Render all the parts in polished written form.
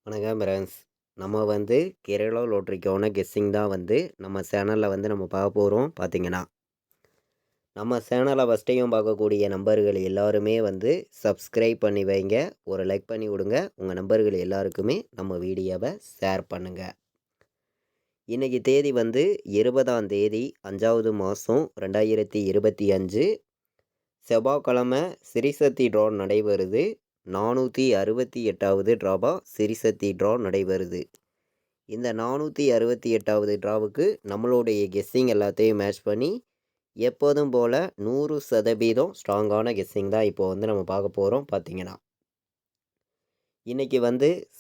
வணக்கம் ஃப்ரெண்ட்ஸ். நம்ம கேரளா லாட்டரிக்கான கெஸ்ஸிங் தான் நம்ம சேனலில் நம்ம பார்க்க போகிறோம். பார்த்தீங்கன்னா நம்ம சேனலை ஃபஸ்ட்டையும் பார்க்கக்கூடிய நம்பர்கள் எல்லாருமே சப்ஸ்கிரைப் பண்ணி வைங்க. ஒரு லைக் பண்ணி விடுங்க. உங்கள் நம்பர்கள் எல்லாருக்குமே நம்ம வீடியோவை ஷேர் பண்ணுங்கள். இன்றைக்கி தேதி 20ஆம் தேதி 5வது மாதம் 2025 செவ்வாய்க்கிழமை. சிரிசக்தி ட்ரா நடைபெறுது. 468வது ட்ராபா சிரிசக்தி ட்ரா நடைபெறுது. இந்த 468வது ட்ராவுக்கு நம்மளுடைய கெஸ்ஸிங் எல்லாத்தையும் மேட்ச் பண்ணி எப்போதும் போல் 100% ஸ்ட்ராங்கான கெஸ்ஸிங் தான் இப்போ நம்ம பார்க்க போகிறோம். பார்த்தீங்கன்னா இன்றைக்கி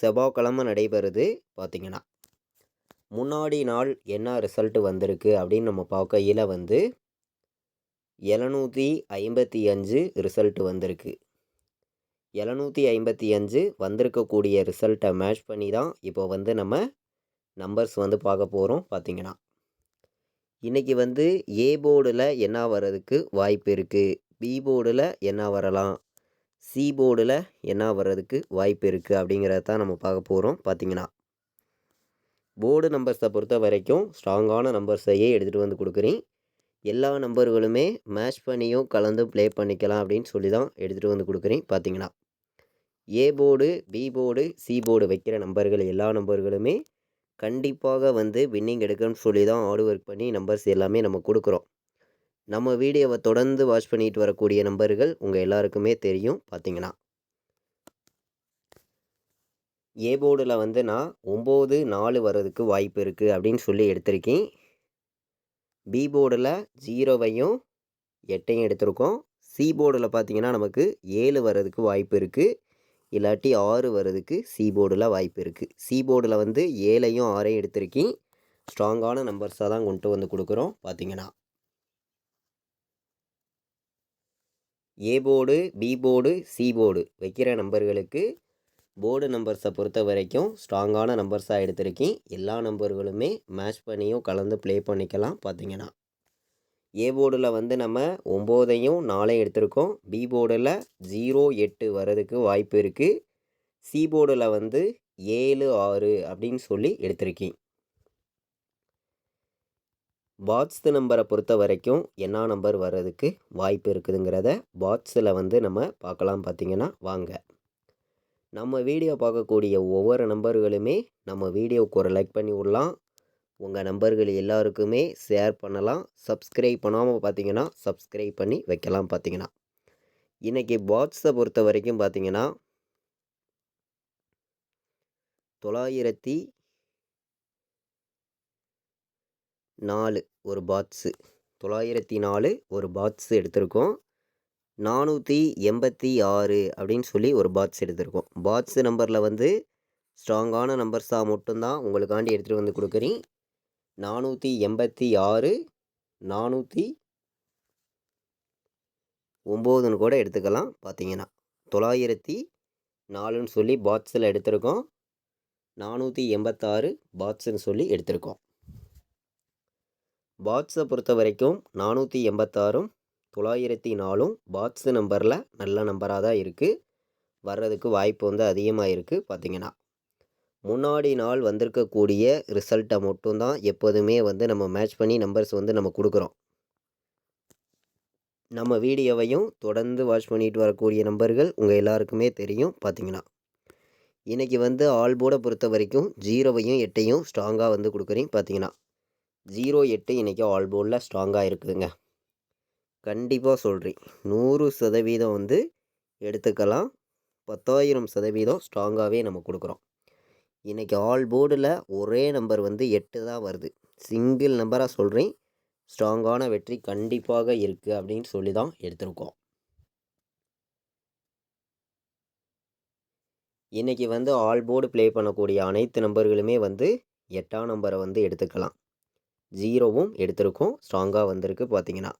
செவ்வாய்க்கிழமை நடைபெறுது. பார்த்தீங்கன்னா முன்னாடி நாள் என்ன ரிசல்ட் வந்திருக்கு அப்படின்னு நம்ம பார்க்கையில் 755 ரிசல்ட் வந்திருக்கு. 755 வந்திருக்கக்கூடிய ரிசல்ட்டை மேட்ச் பண்ணி தான் இப்போ நம்ம நம்பர்ஸ் பார்க்க போகிறோம். பார்த்தீங்கன்னா இன்றைக்கி ஏ போர்டில் என்ன வர்றதுக்கு வாய்ப்பு இருக்குது, பி போர்டில் என்ன வரலாம், சி போர்டில் என்ன வர்றதுக்கு வாய்ப்பு இருக்குது அப்படிங்கிறத தான் நம்ம பார்க்க போகிறோம். பார்த்தீங்கன்னா போர்டு நம்பர்ஸை பொறுத்த வரைக்கும் ஸ்ட்ராங்கான நம்பர்ஸையே எடுத்துகிட்டு கொடுக்குறேன். எல்லா நம்பர்களுமே மேட்ச் பண்ணியும் கலந்து ப்ளே பண்ணிக்கலாம் அப்படின்னு சொல்லி தான் எடுத்துகிட்டு கொடுக்குறேன். பார்த்தீங்கன்னா A board, B board, C board வைக்கிற நம்பர்கள் எல்லா நம்பர்களுமே கண்டிப்பாக வின்னிங் எடுக்கணும்னு சொல்லி தான் ஹார்ட் ஒர்க் பண்ணி நம்பர்ஸ் எல்லாமே நம்ம கொடுக்குறோம். நம்ம வீடியோவை தொடர்ந்து வாட்ச் பண்ணிட்டு வரக்கூடிய நம்பர்கள் உங்கள் எல்லாருக்குமே தெரியும். பார்த்தீங்கன்னா ஏ போர்டில் நான் 9 4 வர்றதுக்கு வாய்ப்பு இருக்குது அப்படின்னு சொல்லி எடுத்திருக்கேன். பி போர்டில் 0வையும் 8ஐயும் எடுத்திருக்கோம். சி போர்டில் பார்த்தீங்கன்னா நமக்கு 7 வர்றதுக்கு வாய்ப்பு இருக்குது. இல்லாட்டி 6 வர்றதுக்கு சி போர்டில் வாய்ப்பு இருக்குது. சி போர்டில் 7ஐயும் 6ஐயும் எடுத்திருக்கேன். ஸ்ட்ராங்கான நம்பர்ஸாக தான் கொண்டு கொடுக்குறோம். பார்த்தீங்கன்னா A board, B board, C board வைக்கிற நம்பர்களுக்கு போர்டு நம்பர்ஸை பொறுத்த வரைக்கும் ஸ்ட்ராங்கான நம்பர்ஸாக எடுத்திருக்கேன். எல்லா நம்பர்களுமே மேட்ச் பண்ணியும் கலந்து ப்ளே பண்ணிக்கலாம். பார்த்தீங்கன்னா ஏ போர்டில் நம்ம 9ஐயும் 4ஐயும் எடுத்திருக்கோம். பி போர்டில் 0 8 வர்றதுக்கு வாய்ப்பு இருக்குது. சி போர்டில் 7 6 அப்படின்னு சொல்லி எடுத்திருக்கேன். பாட்ஸ் நம்பரை பொறுத்த வரைக்கும் என்ன நம்பர் வர்றதுக்கு வாய்ப்பு இருக்குதுங்கிறத பாட்ஸில் நம்ம பார்க்கலாம். பார்த்தீங்கன்னா வாங்க நம்ம வீடியோ பார்க்கக்கூடிய ஒவ்வொரு நம்பர்களுமே நம்ம வீடியோவுக்கு ஒரு லைக் பண்ணி விடலாம். உங்கள் நம்பர்கள் எல்லாருக்குமே ஷேர் பண்ணலாம். சப்ஸ்கிரைப் பண்ணாமல் பார்த்தீங்கன்னா சப்ஸ்கிரைப் பண்ணி வைக்கலாம். பார்த்தீங்கன்னா இன்றைக்கி பாட்ஸை பொறுத்த வரைக்கும் பார்த்தீங்கன்னா 904 ஒரு பாட்ஸு, 904 ஒரு பாட்ஸு எடுத்திருக்கோம். 486 அப்படின்னு சொல்லி ஒரு பாட்ஸ் எடுத்திருக்கோம். பாட்ஸு நம்பரில் ஸ்ட்ராங்கான நம்பர்ஸாக மட்டும்தான் உங்களுக்காண்டி எடுத்துகிட்டு கொடுக்குறேன். 486 409ன்னு கூட எடுத்துக்கலாம். பார்த்தீங்கன்னா 904ன்னு சொல்லி பாட்ஸில் எடுத்திருக்கோம். 486 பாட்ஸுன்னு சொல்லி எடுத்திருக்கோம். பாட்ஸை பொறுத்த வரைக்கும் 486ம் 904ம் பாட்ஸு நம்பரில் நல்ல நம்பராக தான் இருக்குது. வர்றதுக்கு வாய்ப்பு அதிகமாக இருக்குது. பார்த்தீங்கன்னா முன்னாடி நாள் வந்திருக்கக்கூடிய ரிசல்ட்டை மட்டும்தான் எப்போதுமே நம்ம மேட்ச் பண்ணி நம்பர்ஸ் நம்ம கொடுக்குறோம். நம்ம வீடியோவையும் தொடர்ந்து வாட்ச் பண்ணிட்டு வரக்கூடிய நம்பர்கள் உங்கள் எல்லாருக்குமே தெரியும். பார்த்தீங்கன்னா இன்றைக்கி ஆல் போர்டை பொறுத்த வரைக்கும் 0வையும் 8ஐயும் ஸ்ட்ராங்காக கொடுக்குறேன். பார்த்தீங்கன்னா 0 8 இன்றைக்கி ஆல் போர்டில் ஸ்ட்ராங்காக இருக்குதுங்க. கண்டிப்பாக சொல்கிறேன் 100% எடுத்துக்கலாம். 10,000% ஸ்ட்ராங்காகவே நம்ம கொடுக்குறோம். இன்றைக்கி ஆல் போர்டில் ஒரே நம்பர் 8 தான் வருது. சிங்கிள் நம்பராக சொல்கிறேன். ஸ்ட்ராங்கான வெற்றி கண்டிப்பாக இருக்குது அப்படின்னு சொல்லி தான் எடுத்திருக்கோம். இன்றைக்கி ஆல் போர்டு ப்ளே பண்ணக்கூடிய அனைத்து நம்பர்களுமே 8ஆம் நம்பரை எடுத்துக்கலாம். 0வும் எடுத்திருக்கோம். ஸ்ட்ராங்காக வந்திருக்கு. பார்த்தீங்கன்னா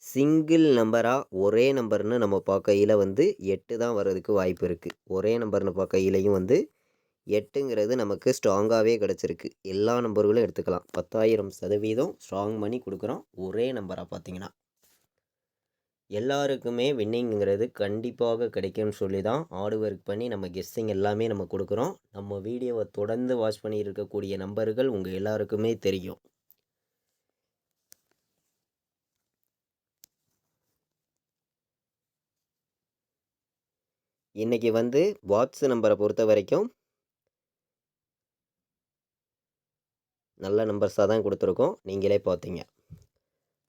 சிங்கிள் நம்பராக ஒரே நம்பர்னு நம்ம பார்க்கையில் 8 தான் வர்றதுக்கு வாய்ப்பு இருக்குது. ஒரே நம்பர்னு பார்க்கையிலையும் 8ங்கிறது நமக்கு ஸ்ட்ராங்காகவே கிடச்சிருக்கு. எல்லா நம்பர்களும் எடுத்துக்கலாம். 10,000% ஸ்ட்ராங் பண்ணி கொடுக்குறோம். ஒரே நம்பராக பார்த்தீங்கன்னா எல்லாருக்குமே வின்னிங்கிறது கண்டிப்பாக கிடைக்கும்னு சொல்லி தான் ஹார்ட் ஒர்க் பண்ணி நம்ம கெஸ்ஸிங் எல்லாமே நம்ம கொடுக்குறோம். நம்ம வீடியோவை தொடர்ந்து வாட்ச் பண்ணி இருக்கக்கூடிய நம்பர்கள் உங்கள் எல்லாருக்குமே தெரியும். இன்றைக்கி வந்து பாக்ஸ் நம்பரை பொறுத்த வரைக்கும் நல்ல நம்பர்ஸாக தான் கொடுத்துருக்கோம். நீங்களே பார்த்தீங்க.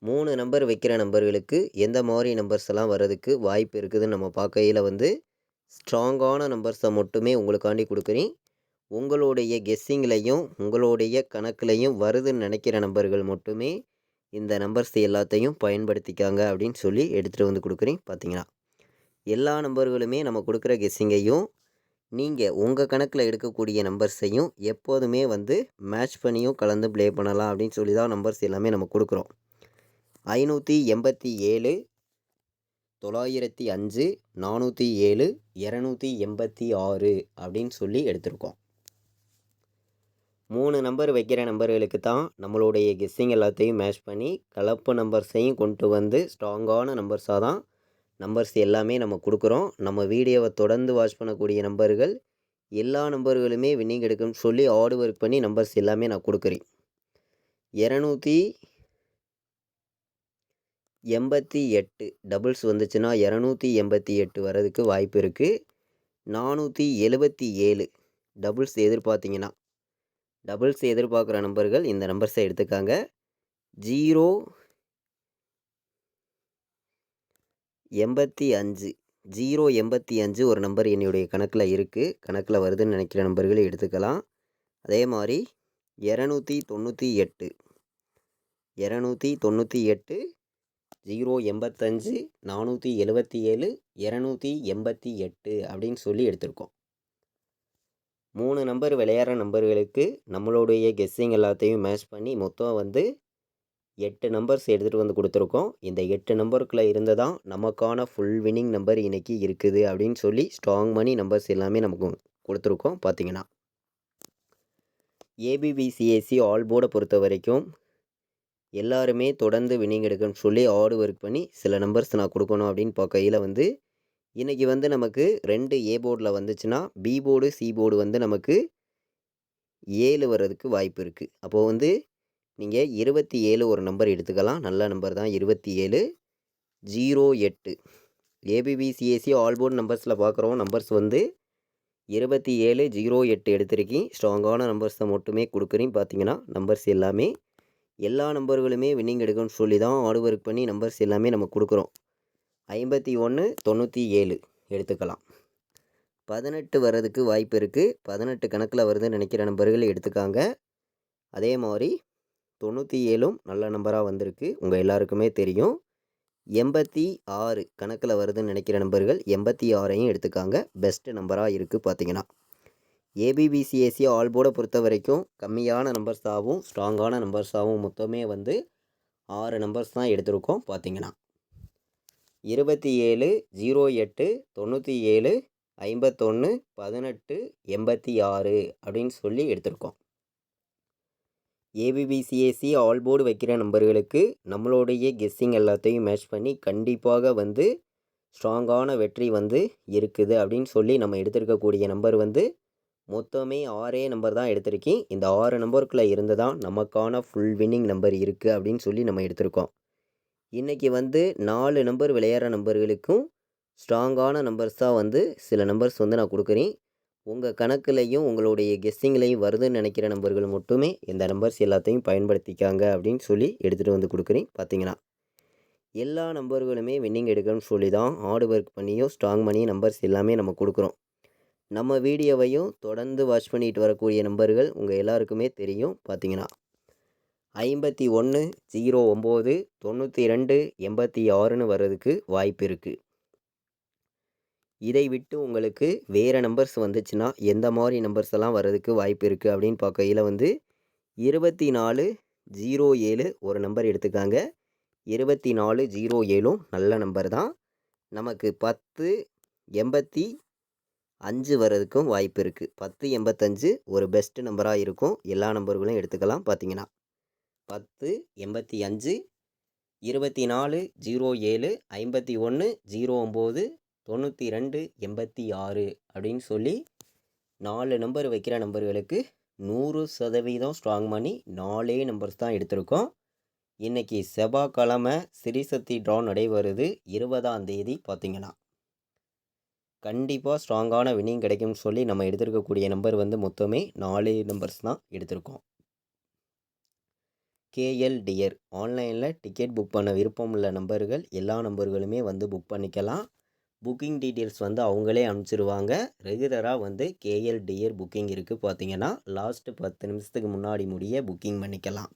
3 நம்பர் வைக்கிற நம்பர்களுக்கு எந்த மாதிரி நம்பர்ஸ் எல்லாம் வர்றதுக்கு வாய்ப்பு இருக்குதுன்னு நம்ம பார்க்கையில் வந்து ஸ்ட்ராங்கான நம்பர்ஸை மட்டுமே உங்களுக்காண்டி கொடுக்குறேன். உங்களுடைய கெஸ்ஸிங்லையும் உங்களுடைய கணக்குலையும் வருதுன்னு நினைக்கிற நம்பர்கள் மட்டுமே இந்த நம்பர்ஸ் எல்லாத்தையும் பயன்படுத்திக்காங்க அப்படின்னு சொல்லி எடுத்துகிட்டு வந்து கொடுக்குறேன். பார்த்தீங்கன்னா எல்லா நம்பர்களுமே நம்ம கொடுக்குற கெஸ்ஸிங்கையும் நீங்கள் உங்கள் கணக்கில் எடுக்கக்கூடிய நம்பர்ஸையும் எப்போதுமே வந்து மேட்ச் பண்ணியும் கலந்து ப்ளே பண்ணலாம் அப்படின்னு சொல்லி தான் நம்பர்ஸ் எல்லாமே நம்ம கொடுக்குறோம். 587, 905, 407, 286 அப்படின்னு சொல்லி எடுத்திருக்கோம். 3 நம்பர் வைக்கிற நம்பர்களுக்கு தான் நம்மளுடைய கெஸ்ஸிங் எல்லாத்தையும் மேட்ச் பண்ணி கலப்பு நம்பர்ஸையும் கொண்டு வந்து ஸ்ட்ராங்கான நம்பர்ஸாக தான் நம்பர்ஸ் எல்லாமே நம்ம கொடுக்குறோம். நம்ம வீடியோவை தொடர்ந்து வாட்ச் பண்ணக்கூடிய நம்பர்கள் எல்லா நம்பர்களுமே வின்னிங் எடுக்குன்னு சொல்லி ஹார்ட் ஒர்க் பண்ணி நம்பர்ஸ் எல்லாமே நான் கொடுக்குறேன். 288 டபுள்ஸ் வந்துச்சுன்னா 288 வர்றதுக்கு வாய்ப்பு இருக்குது. 477 டபுள்ஸ் எதிர்பார்த்திங்கன்னா டபுள்ஸ் எதிர்பார்க்குற நம்பர்கள் இந்த நம்பர்ஸை எடுத்துக்காங்க. 085 ஒரு நம்பர் என்னுடைய கணக்கில் இருக்குது. கணக்கில் வருதுன்னு நினைக்கிற நம்பர்களை எடுத்துக்கலாம். அதே மாதிரி 298 085 477 288 அப்படின்னு சொல்லி எடுத்திருக்கோம். 3 நம்பர் விளையாடுற நம்பர்களுக்கு நம்மளுடைய கெஸ்ஸிங் எல்லாத்தையும் மேட்ச் பண்ணி மொத்தம் வந்து 8 நம்பர்ஸ் எடுத்துகிட்டு வந்து கொடுத்துருக்கோம். இந்த 8 நம்பருக்குள்ளே இருந்ததான் நமக்கான ஃபுல் வின்னிங் நம்பர் இன்றைக்கி இருக்குது அப்படின்னு சொல்லி ஸ்ட்ராங் மணி நம்பர்ஸ் எல்லாமே நமக்கு கொடுத்துருக்கோம். பார்த்தீங்கன்னா ஏபிபிசிஎஸ்சி ஆல் போர்டை பொறுத்த வரைக்கும் எல்லாருமே தொடர்ந்து வின்னிங் எடுக்கணும்னு சொல்லி ஹார்ட் ஒர்க் பண்ணி சில நம்பர்ஸ் நான் கொடுக்கணும் அப்படின்னு பார்க்கையில் வந்து இன்றைக்கி வந்து நமக்கு 2 ஏ போர்டில் வந்துச்சுன்னா பி போர்டு சி போர்டு வந்து நமக்கு 7 வர்றதுக்கு வாய்ப்பு இருக்குது. அப்போது வந்து நீங்கள் 27 ஒரு நம்பர் எடுத்துக்கலாம். நல்ல நம்பர் தான் 27. 08 ஏபிபிசிஎஸ்சி ஆல் போர்டு நம்பர்ஸில் பார்க்குறோம். நம்பர்ஸ் வந்து 27 08 எடுத்திருக்கேன். ஸ்ட்ராங்கான நம்பர்ஸை மட்டுமே கொடுக்குறேன். பார்த்தீங்கன்னா நம்பர்ஸ் எல்லாமே எல்லா நம்பர்களுமே வின்னிங் எடுக்கணும்னு சொல்லி தான் ஹார்ட் ஒர்க் பண்ணி நம்பர்ஸ் எல்லாமே நம்ம கொடுக்குறோம். 51 97 எடுத்துக்கலாம். 18 வர்றதுக்கு வாய்ப்பு இருக்குது. 18 கணக்கில் வருதுன்னு நினைக்கிற நம்பர்கள் எடுத்துக்காங்க. அதே மாதிரி 97 நல்ல நம்பராக வந்திருக்கு. உங்கள் எல்லாருக்குமே தெரியும். 86 கணக்கில் வருதுன்னு நினைக்கிற நம்பர்கள் 86ஐயும் எடுத்துக்காங்க. பெஸ்ட்டு நம்பராக இருக்குது. பார்த்தீங்கன்னா ஏபிபிசிஎஸ்சி ஆல் போர்டை பொறுத்த வரைக்கும் கம்மியான நம்பர்ஸாகவும் ஸ்ட்ராங்கான நம்பர்ஸாகவும் மொத்தமே வந்து 6 நம்பர்ஸ் தான் எடுத்திருக்கோம். பார்த்தீங்கன்னா 27 08 97 51 18 86 அப்படின்னு சொல்லி எடுத்திருக்கோம். ஏபிபிசிஎஸ்சி ஆல் போர்டு வைக்கிற நம்பர்களுக்கு நம்மளுடைய கெஸ்ஸிங் எல்லாத்தையும் மேட்ச் பண்ணி கண்டிப்பாக வந்து ஸ்ட்ராங்கான வெற்றி வந்து இருக்குது அப்படின்னு சொல்லி நம்ம எடுத்திருக்கக்கூடிய நம்பர் வந்து மொத்தமே 6 நம்பர் தான் எடுத்திருக்கேன். இந்த 6 நம்பருக்குள்ளே இருந்து தான் நமக்கான ஃபுல் வின்னிங் நம்பர் இருக்குது அப்படின்னு சொல்லி நம்ம எடுத்திருக்கோம். இன்றைக்கி வந்து 4 நம்பர் விளையாடுற நம்பர்களுக்கும் ஸ்ட்ராங்கான நம்பர்ஸாக வந்து சில நம்பர்ஸ் வந்து நான் கொடுக்குறேன். உங்கள் கணக்குலையும் உங்களுடைய கெஸ்ஸிங்லையும் வருதுன்னு நினைக்கிற நம்பர்கள் மட்டுமே இந்த நம்பர்ஸ் எல்லாத்தையும் பயன்படுத்திக்காங்க அப்படின்னு சொல்லி எடுத்துகிட்டு வந்து கொடுக்குறேன். பார்த்தீங்கன்னா எல்லா நம்பர்களுமே வின்னிங் எடுக்கணும்னு சொல்லி தான் ஹார்ட் ஒர்க் பண்ணியும் ஸ்ட்ராங் பண்ணி நம்பர்ஸ் எல்லாமே நம்ம கொடுக்குறோம். நம்ம வீடியோவையும் தொடர்ந்து வாட்ச் பண்ணிட்டு வரக்கூடிய நம்பர்கள் உங்கள் எல்லாருக்குமே தெரியும். பார்த்தீங்கன்னா 51 09 92 86ன்னு வர்றதுக்கு வாய்ப்பு இருக்குது. இதை விட்டு உங்களுக்கு வேறு நம்பர்ஸ் வந்துச்சுன்னா எந்த மாதிரி நம்பர்ஸ் எல்லாம் வர்றதுக்கு வாய்ப்பு இருக்குது அப்படின்னு பார்க்கையில் வந்து 24 07 ஒரு நம்பர் எடுத்துக்காங்க. 24 07 நல்ல நம்பர் தான். நமக்கு 10 85 வர்றதுக்கும் வாய்ப்பு இருக்குது. 10 85 ஒரு பெஸ்ட்டு நம்பராக இருக்கும். எல்லா நம்பர்களும் எடுத்துக்கலாம். பார்த்தீங்கன்னா 10 85 2407 51 09 92 86 அப்படின்னு சொல்லி 4 நம்பர் வைக்கிற நம்பர்களுக்கு 100% ஸ்ட்ராங் மணி 4 நம்பர்ஸ் தான் எடுத்திருக்கோம். இன்றைக்கி செவ்வாய்க்கிழமை சிறிசக்தி ட்ரா நடைபெறுது 20ஆம் தேதி பார்த்தீங்கன்னா கண்டிப்பாக ஸ்ட்ராங்கான வின்னிங் கிடைக்கும்னு சொல்லி நம்ம எடுத்திருக்கக்கூடிய நம்பர் வந்து மொத்தமே 4 நம்பர்ஸ் தான் எடுத்திருக்கோம். கேஎல் டியர் ஆன்லைனில் டிக்கெட் புக் பண்ண விருப்பம் உள்ள நம்பர்கள் எல்லா நம்பர்களுமே வந்து புக் பண்ணிக்கலாம். புக்கிங் டீட்டெயில்ஸ் வந்து அவங்களே அனுப்பிச்சிருவாங்க. ரெகுலராக வந்து கேஎல் டியர் புக்கிங் இருக்குது பார்த்தீங்கன்னா லாஸ்ட்டு 10 நிமிஷத்துக்கு முன்னாடி முடிய புக்கிங் பண்ணிக்கலாம்.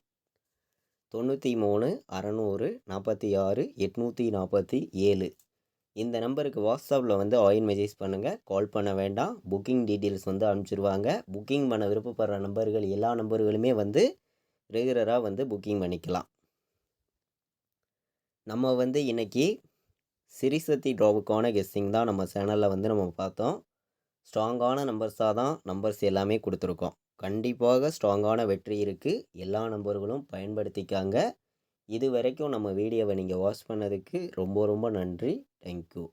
93 600 46 847 இந்த நம்பருக்கு வாட்ஸ்அப்பில் வந்து ஆயின் மெசேஜ் பண்ணுங்கள். கால் பண்ண வேண்டாம். புக்கிங் டீட்டெயில்ஸ் வந்து அனுப்பிச்சிருவாங்க. புக்கிங் பண்ண விருப்பப்படுற நம்பர்கள் எல்லா நம்பர்களுமே வந்து ரெகுலராக வந்து புக்கிங் பண்ணிக்கலாம். நம்ம வந்து இன்றைக்கி சிறிசக்தி ட்ராவுக்கான கெஸ்ஸிங் தான் நம்ம சேனலில் வந்து நம்ம பார்த்தோம். ஸ்ட்ராங்கான நம்பர்ஸாக தான் நம்பர்ஸ் எல்லாமே கொடுத்துருக்கோம். கண்டிப்பாக ஸ்ட்ராங்கான வெற்றி இருக்குது. எல்லா நம்பர்களும் பயன்படுத்திக்காங்க. இது வரைக்கும் நம்ம வீடியோவை நீங்கள் வாட்ச் பண்ணதுக்கு ரொம்ப ரொம்ப நன்றி. தேங்க்யூ.